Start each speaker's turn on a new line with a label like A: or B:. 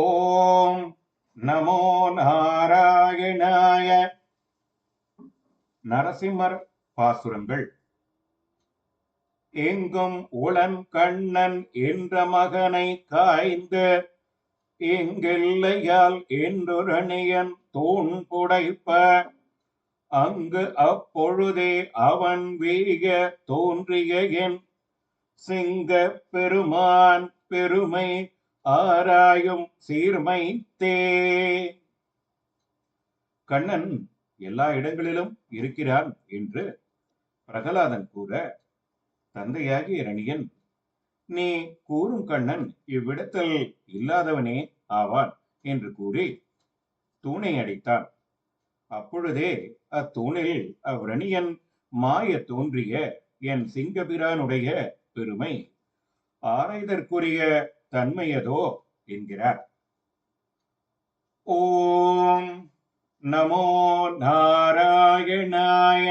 A: ஓம் நமோ நாராயணாய. நரசிம்மர் பாசுரங்கள். எங்கும் உளன் கண்ணன் என்ற மகனை காய்ந்த எங்கெல்லையால் என்றொரணியன் தூண் புடைப்ப அங்கு அப்பொழுதே அவன் வீக தோன்றிய என் சிங்க பெருமான் பெருமை ஆராயும் சீர்மைத்தே. கண்ணன் எல்லா இடங்களிலும் இருக்கிறான் என்று பிரகலாதன் கூற, தந்தையாகிய இரணியன், நீ கூறும் கண்ணன் இவ்விடத்தில் இல்லாதவனே ஆவான் என்று கூறி தூணை அடித்தான். அப்பொழுதே அத்தூணில் அவ்விரணியன் மாய தோன்றிய என் சிங்கபிரானுடைய பெருமை ஆராய்தற்குரிய தன்மையதோ என்கிறார். ஓம் நமோ நாராயணாய.